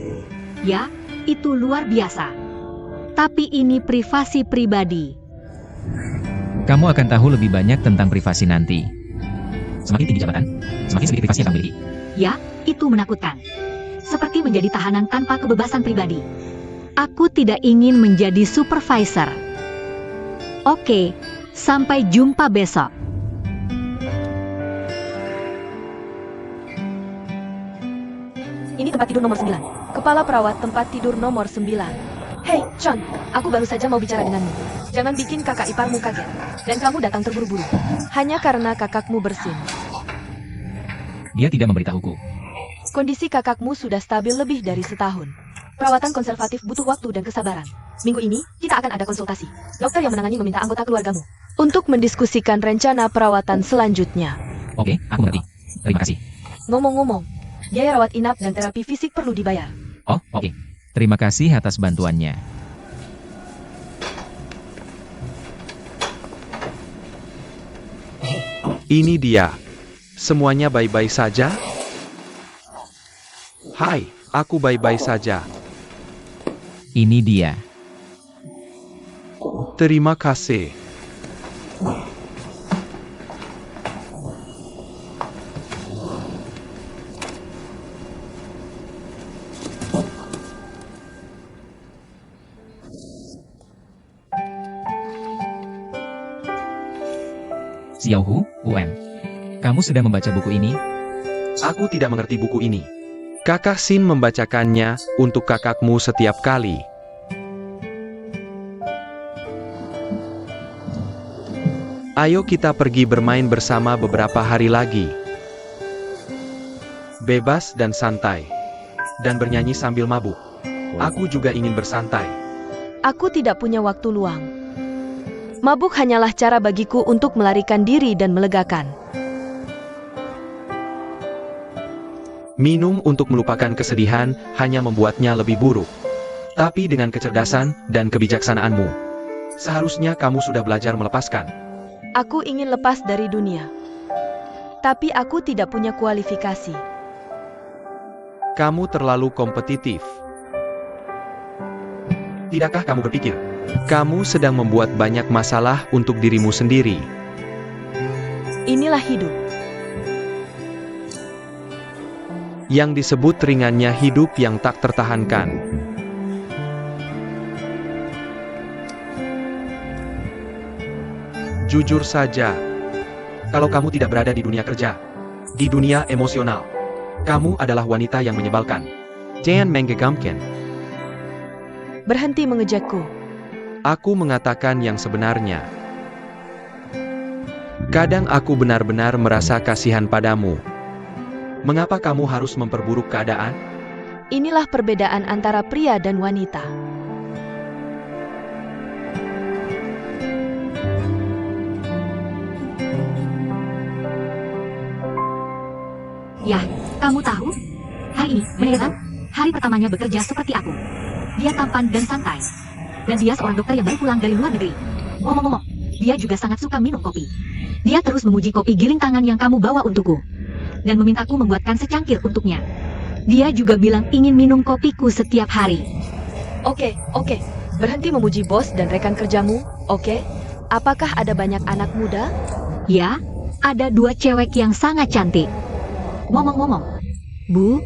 Ya, itu luar biasa. Tapi ini privasi pribadi. Kamu akan tahu lebih banyak tentang privasi nanti. Semakin tinggi jabatan, semakin sedikit privasi yang kamu miliki. Ya, itu menakutkan. Seperti menjadi tahanan tanpa kebebasan pribadi. Aku tidak ingin menjadi supervisor. Oke, sampai jumpa besok. Ini tempat tidur nomor 9. Kepala perawat tempat tidur nomor 9. Hei, Chon, aku baru saja mau bicara denganmu. Jangan bikin kakak iparmu kaget. Dan kamu datang terburu-buru. Hanya karena kakakmu bersin. Dia tidak memberitahuku. Kondisi kakakmu sudah stabil lebih dari setahun. Perawatan konservatif butuh waktu dan kesabaran. Minggu ini, kita akan ada konsultasi. Dokter yang menangani meminta anggota keluargamu untuk mendiskusikan rencana perawatan selanjutnya. Oke, aku mengerti. Terima kasih. Ngomong-ngomong, biaya rawat inap dan terapi fisik perlu dibayar. Oh, oke. Terima kasih atas bantuannya. Ini dia. Semuanya baik-baik saja? Hai, aku baik-baik saja. Ini dia. Terima kasih. Xiaohu, UM. Kamu sudah membaca buku ini? Aku tidak mengerti buku ini. Kakak Xin membacakannya untuk kakakmu setiap kali. Ayo kita pergi bermain bersama beberapa hari lagi. Bebas dan santai. Dan bernyanyi sambil mabuk. Aku juga ingin bersantai. Aku tidak punya waktu luang. Mabuk hanyalah cara bagiku untuk melarikan diri dan melegakan. Minum untuk melupakan kesedihan hanya membuatnya lebih buruk. Tapi dengan kecerdasan dan kebijaksanaanmu, seharusnya kamu sudah belajar melepaskan. Aku ingin lepas dari dunia. Tapi aku tidak punya kualifikasi. Kamu terlalu kompetitif. Tidakkah kamu berpikir, kamu sedang membuat banyak masalah untuk dirimu sendiri? Inilah hidup. Yang disebut ringannya hidup yang tak tertahankan. Jujur saja, kalau kamu tidak berada di dunia kerja, di dunia emosional, kamu adalah wanita yang menyebalkan. Jangan menggegamkan. Berhenti mengejekku. Aku mengatakan yang sebenarnya. Kadang aku benar-benar merasa kasihan padamu. Mengapa kamu harus memperburuk keadaan? Inilah perbedaan antara pria dan wanita. Ya, kamu tahu? Hari ini, Megan, hari pertamanya bekerja seperti aku. Dia tampan dan santai. Dan dia seorang dokter yang baru pulang dari luar negeri. Ngomong-ngomong, dia juga sangat suka minum kopi. Dia terus memuji kopi giling tangan yang kamu bawa untukku. Dan memintaku membuatkan secangkir untuknya. Dia juga bilang ingin minum kopiku setiap hari. Oke. Berhenti memuji bos dan rekan kerjamu, oke? Apakah ada banyak anak muda? Ya, ada 2 cewek yang sangat cantik. Ngomong-ngomong, Bu,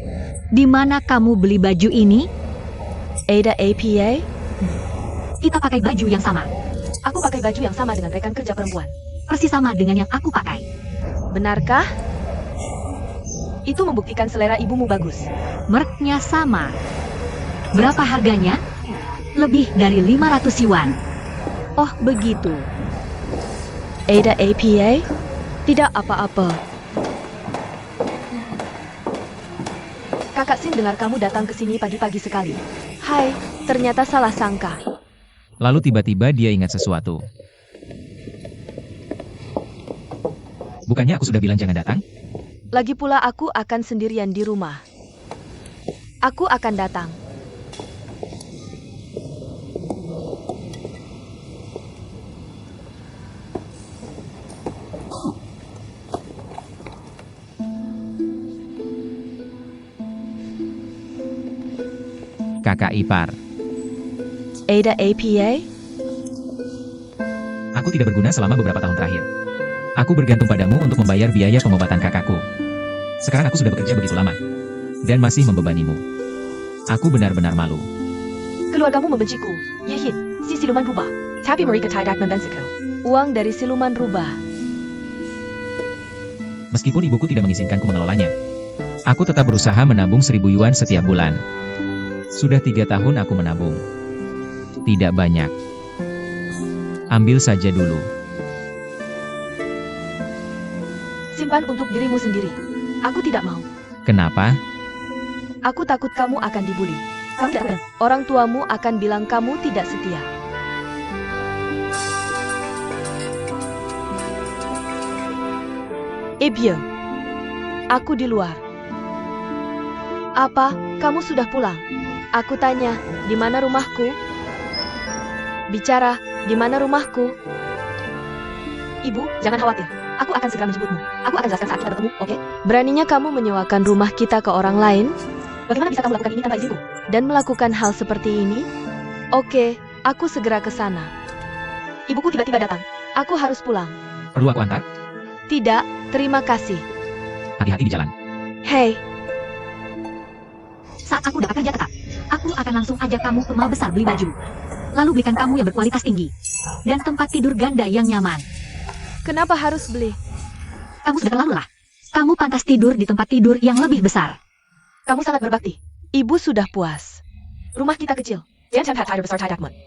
di mana kamu beli baju ini? Ada APA? Kita pakai baju yang sama. Aku pakai baju yang sama dengan rekan kerja perempuan. Persis sama dengan yang aku pakai. Benarkah? Itu membuktikan selera ibumu bagus. Mereknya sama. Berapa harganya? Lebih dari 500 yuan. Oh, begitu. Ada APA? Tidak apa-apa. Kakak Sin dengar kamu datang ke sini pagi-pagi sekali. Hai, ternyata salah sangka. Lalu tiba-tiba dia ingat sesuatu. Bukannya aku sudah bilang jangan datang? Lagi pula aku akan sendirian di rumah. Aku akan datang. Kakak ipar. Ada APA? Aku tidak berguna selama beberapa tahun terakhir. Aku bergantung padamu untuk membayar biaya pengobatan kakakku. Sekarang aku sudah bekerja begitu lama. Dan masih membebanimu. Aku benar-benar malu. Keluargamu membenciku. Yehin, si siluman rubah. Tapi mereka tidak membenciku. Uang dari siluman rubah. Meskipun ibuku tidak mengizinkanku mengelolanya. Aku tetap berusaha menabung 1.000 yuan setiap bulan. Sudah 3 tahun aku menabung. Tidak banyak. Ambil saja dulu. Simpan untuk dirimu sendiri. Aku tidak mau. Kenapa? Aku takut kamu akan dibully. Kamu tidak benar. Orang tuamu akan bilang kamu tidak setia. Ibyo. Aku di luar. Apa, kamu sudah pulang? Aku tanya, di mana rumahku? Bicara, di mana rumahku? Ibu, jangan khawatir. Aku akan segera menjemputmu. Aku akan jelaskan saat kita bertemu, oke? Beraninya kamu menyewakan rumah kita ke orang lain? Bagaimana bisa kamu lakukan ini tanpa izinku? Dan melakukan hal seperti ini? Oke, aku segera ke sana. Ibuku tiba-tiba datang. Aku harus pulang. Perlu aku antar? Tidak, terima kasih. Hati-hati di jalan. Hei, Saat aku dapat kerja tetap, aku akan langsung ajak kamu ke mall besar beli baju. Lalu belikan kamu yang berkualitas tinggi. Dan tempat tidur ganda yang nyaman. kenapa harus beli? Kamu sudah terlalu lelah. Kamu pantas tidur di tempat tidur yang lebih besar. Kamu sangat berbakti. Ibu sudah puas. Rumah kita kecil.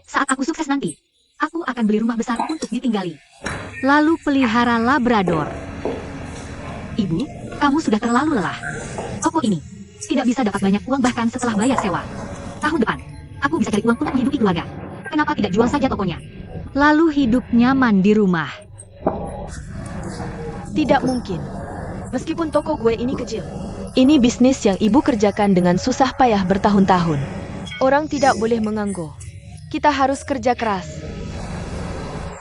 Saat aku sukses nanti, aku akan beli rumah besar untuk ditinggali. Lalu pelihara Labrador. Ibu, kamu sudah terlalu lelah. Toko ini tidak bisa dapat banyak uang bahkan setelah bayar sewa. Tahun depan, aku bisa cari uang untuk menghidupi keluarga. Kenapa tidak jual saja tokonya? Lalu hidup nyaman di rumah. Tidak mungkin. Meskipun toko gue ini kecil. Ini bisnis yang ibu kerjakan dengan susah payah bertahun-tahun. Orang tidak boleh menganggur. Kita harus kerja keras.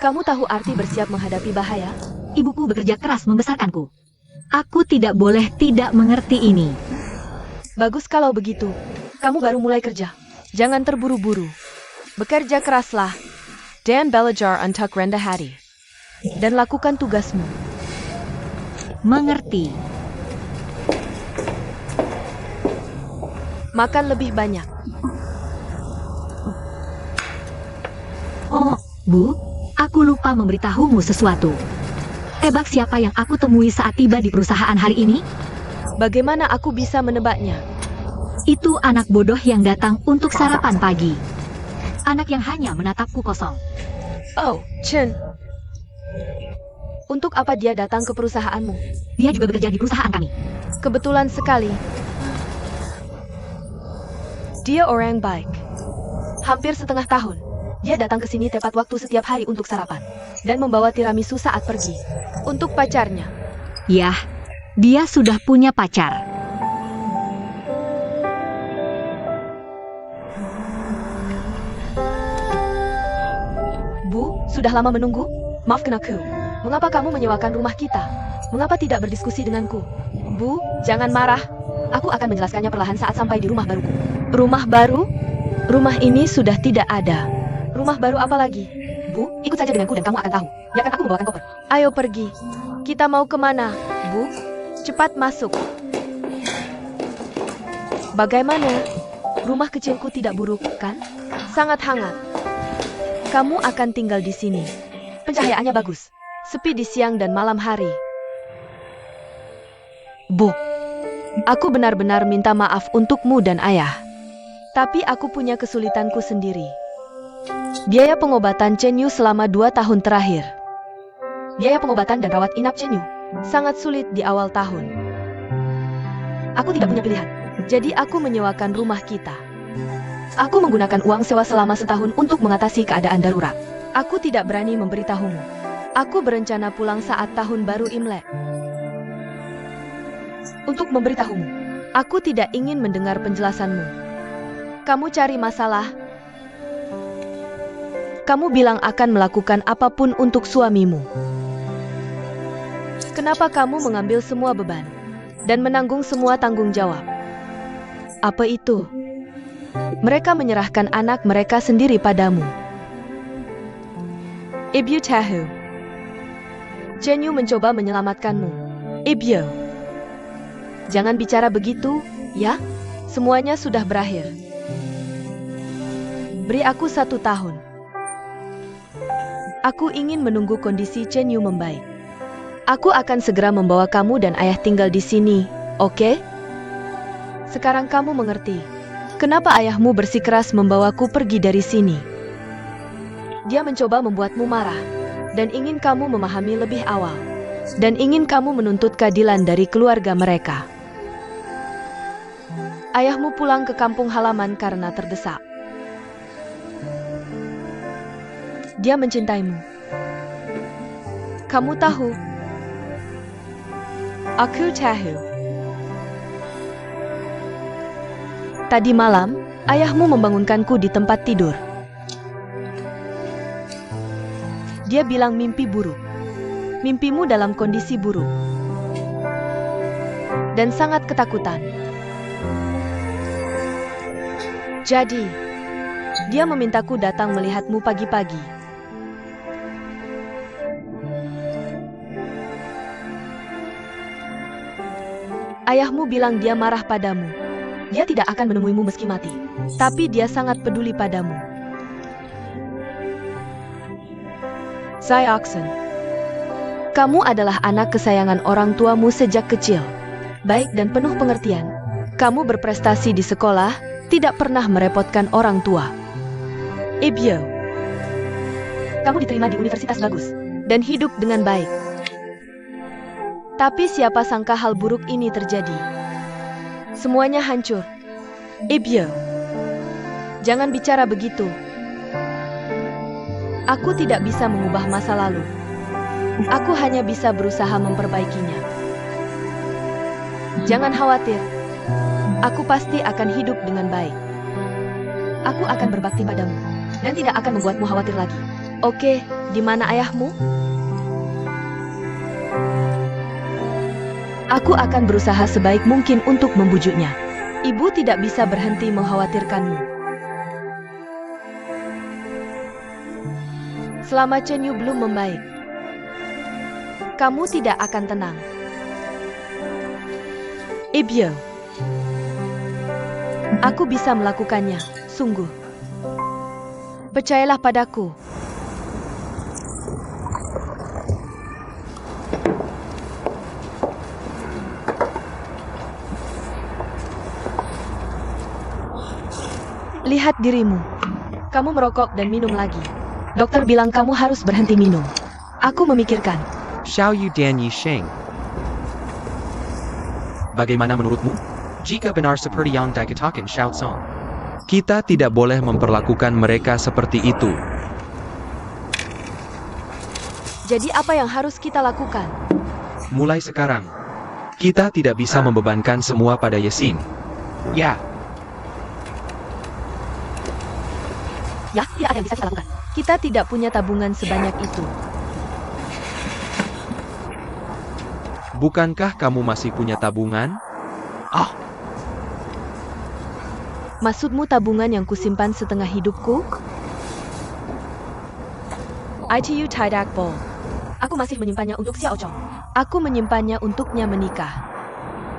Kamu tahu arti bersiap menghadapi bahaya? Ibuku bekerja keras membesarkanku. Aku tidak boleh tidak mengerti ini. Bagus kalau begitu. Kamu baru mulai kerja. Jangan terburu-buru. Bekerja keraslah. Dan belajar untuk rendah hati. Dan lakukan tugasmu. Mengerti. Makan lebih banyak. Oh, Bu, aku lupa memberitahumu sesuatu. Tebak siapa yang aku temui saat tiba di perusahaan hari ini? Bagaimana aku bisa menebaknya? Itu anak bodoh yang datang untuk sarapan pagi. anak yang hanya menatapku kosong. Oh, Chen. Untuk apa dia datang ke perusahaanmu? Dia juga bekerja di perusahaan kami. Kebetulan sekali. Dia orang baik. Hampir setengah tahun. Dia datang ke sini tepat waktu setiap hari untuk sarapan. Dan membawa tiramisu saat pergi. Untuk pacarnya. Yah, dia sudah punya pacar. Bu, sudah lama menunggu? Maafkan aku. Mengapa kamu menyewakan rumah kita? Mengapa tidak berdiskusi denganku? Bu, jangan marah. Aku akan menjelaskannya perlahan saat sampai di rumah baruku. Rumah baru? Rumah ini sudah tidak ada. Rumah baru apa lagi? Bu, ikut saja denganku dan kamu akan tahu. Biarkan aku membawakan koper. Ayo pergi. Kita mau kemana, Bu? Cepat masuk. Bagaimana? Rumah kecilku tidak buruk, kan? Sangat hangat. Kamu akan tinggal di sini. Pencahayaannya bagus. Sepi di siang dan malam hari. Bu, aku benar-benar minta maaf untukmu dan ayah. Tapi aku punya kesulitanku sendiri. Biaya pengobatan Chen Yu selama 2 tahun terakhir. Biaya pengobatan dan rawat inap Chen Yu sangat sulit di awal tahun. Aku tidak punya pilihan. Jadi aku menyewakan rumah kita. Aku menggunakan uang sewa selama setahun untuk mengatasi keadaan darurat. Aku tidak berani memberitahumu. Aku berencana pulang saat tahun baru Imlek. Untuk memberitahumu, aku tidak ingin mendengar penjelasanmu. Kamu cari masalah. Kamu bilang akan melakukan apapun untuk suamimu. Kenapa kamu mengambil semua beban dan menanggung semua tanggung jawab? Apa itu? Mereka menyerahkan anak mereka sendiri padamu. Ibu tahu. Chen Yu mencoba menyelamatkanmu. Ibu. Jangan bicara begitu, ya? Semuanya sudah berakhir. Beri aku 1 tahun. Aku ingin menunggu kondisi Chen Yu membaik. Aku akan segera membawa kamu dan ayah tinggal di sini, oke? Sekarang kamu mengerti. Kenapa ayahmu bersikeras membawaku pergi dari sini? Dia mencoba membuatmu marah, dan ingin kamu memahami lebih awal, dan ingin kamu menuntut keadilan dari keluarga mereka. Ayahmu pulang ke kampung halaman karena terdesak. Dia mencintaimu. Kamu tahu? Aku tahu. Tadi malam, ayahmu membangunkanku di tempat tidur. Dia bilang mimpi buruk. Mimpimu dalam kondisi buruk. Dan sangat ketakutan. Jadi, dia memintaku datang melihatmu pagi-pagi. Ayahmu bilang dia marah padamu. Dia tidak akan menemuimu meski mati. Tapi dia sangat peduli padamu. Sai Oxen. Kamu adalah anak kesayangan orang tuamu sejak kecil. Baik dan penuh pengertian. Kamu berprestasi di sekolah, tidak pernah merepotkan orang tua. Ibyo. Kamu diterima di universitas bagus, dan hidup dengan baik. Tapi siapa sangka hal buruk ini terjadi. Semuanya hancur. Ibyo. Jangan bicara begitu. Aku tidak bisa mengubah masa lalu. Aku hanya bisa berusaha memperbaikinya. Jangan khawatir. Aku pasti akan hidup dengan baik. Aku akan berbakti padamu, dan tidak akan membuatmu khawatir lagi. Oke, di mana ayahmu? Aku akan berusaha sebaik mungkin untuk membujuknya. Ibu tidak bisa berhenti mengkhawatirkanmu. Selama Chen Yu belum membaik, kamu tidak akan tenang. Ibyo. Aku bisa melakukannya, sungguh. Percayalah padaku. Lihat dirimu. Kamu merokok dan minum lagi. Dokter bilang kamu harus berhenti minum. Aku memikirkan. Xiao Yu Dan Yi Sheng. Bagaimana menurutmu? Jika benar seperti yang dikatakan Xiao Song. Kita tidak boleh memperlakukan mereka seperti itu. Jadi apa yang harus kita lakukan? Mulai sekarang, kita tidak bisa membebankan semua pada Yesin. Ya, Ya, tidak ada yang bisa kita lakukan. Kita tidak punya tabungan sebanyak itu. Bukankah kamu masih punya tabungan? Maksudmu tabungan yang kusimpan setengah hidupku? ITU Tidak Ball. Aku masih menyimpannya untuk Xiao Chong. Aku menyimpannya untuknya menikah.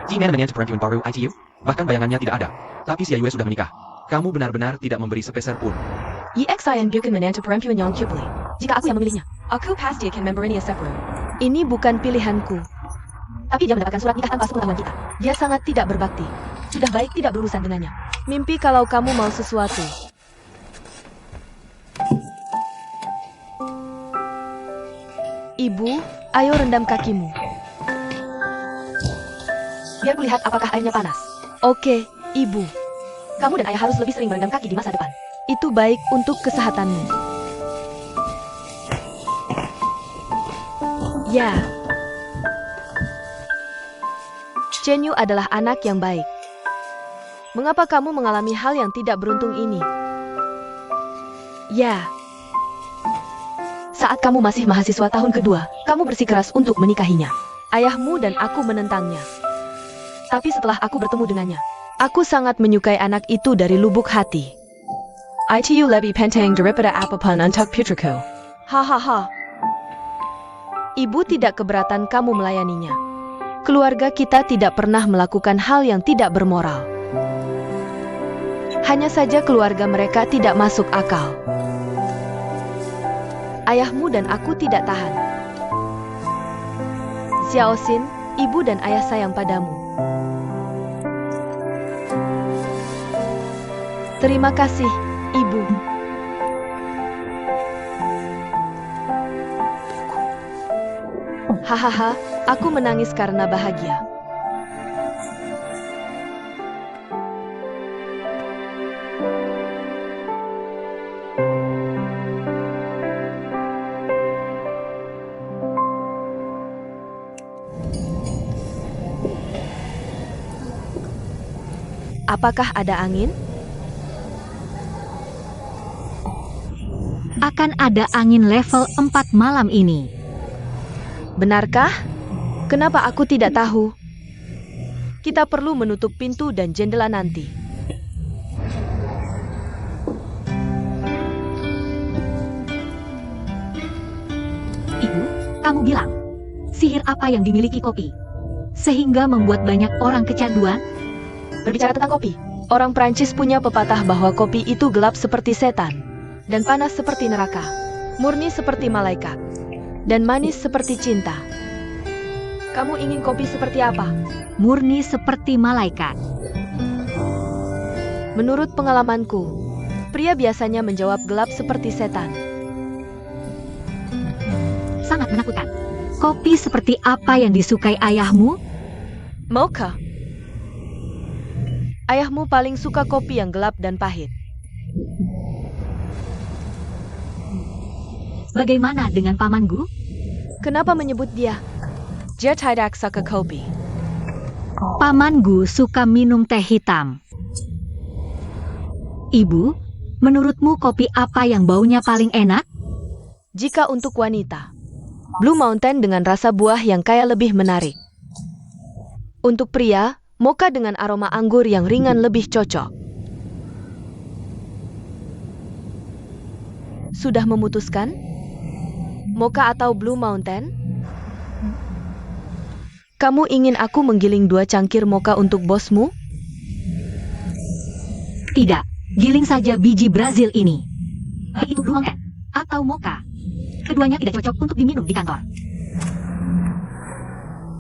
Jinan menyentuh perempuan baru ITU, bahkan bayangannya tidak ada. Tapi si Yue sudah menikah. Kamu benar-benar tidak memberi sepeser pun. EXIN bukan menantu perempuan yang Kibli. Jika aku yang memilihnya, aku pasti akan memberinya seperu. Ini bukan pilihanku. Tapi dia mendapatkan surat nikah tanpa sepengetahuan kita. Dia sangat tidak berbakti. Sudah baik tidak berurusan dengannya. Mimpi kalau kamu mau sesuatu. Ibu, ayo rendam kakimu. Biar kulihat apakah airnya panas. Oke, Ibu. Kamu dan ayah harus lebih sering merendam kaki di masa depan. Itu baik untuk kesehatanmu. Ya. Chen Yu adalah anak yang baik. Mengapa kamu mengalami hal yang tidak beruntung ini? Ya. Saat kamu masih mahasiswa tahun kedua, kamu bersikeras untuk menikahinya. Ayahmu dan aku menentangnya. Tapi setelah aku bertemu dengannya, aku sangat menyukai anak itu dari lubuk hati. ITU lebih penting daripada apapun untuk putriku. Hahaha. Ibu tidak keberatan kamu melayaninya. Keluarga kita tidak pernah melakukan hal yang tidak bermoral. Hanya saja keluarga mereka tidak masuk akal. Ayahmu dan aku tidak tahan. Xiao Xin, ibu dan ayah sayang padamu. Terima kasih, Ibu. Hahaha, aku menangis karena bahagia. Apakah ada angin? Akan ada angin level 4 malam ini. Benarkah? Kenapa aku tidak tahu? Kita perlu menutup pintu dan jendela nanti. Ibu, kamu bilang, sihir apa yang dimiliki kopi? Sehingga membuat banyak orang kecanduan? Berbicara tentang kopi, orang Prancis punya pepatah bahwa kopi itu gelap seperti setan, dan panas seperti neraka, murni seperti malaikat, dan manis seperti cinta. Kamu ingin kopi seperti apa? Murni seperti malaikat. Menurut pengalamanku, pria biasanya menjawab gelap seperti setan. Sangat menakutkan. Kopi seperti apa yang disukai ayahmu? Mocha. Ayahmu paling suka kopi yang gelap dan pahit. Bagaimana dengan pamanku? Kenapa menyebut dia? Dia tidak suka kopi. Pamanku suka minum teh hitam. Ibu, menurutmu kopi apa yang baunya paling enak? Jika untuk wanita, Blue Mountain dengan rasa buah yang kaya lebih menarik. Untuk pria, mocha dengan aroma anggur yang ringan lebih cocok. Sudah memutuskan? Mocha atau Blue Mountain? Kamu ingin aku menggiling 2 cangkir mocha untuk bosmu? Tidak, giling saja biji Brazil ini. Baik itu Blue Mountain atau mocha. Keduanya tidak cocok untuk diminum di kantor.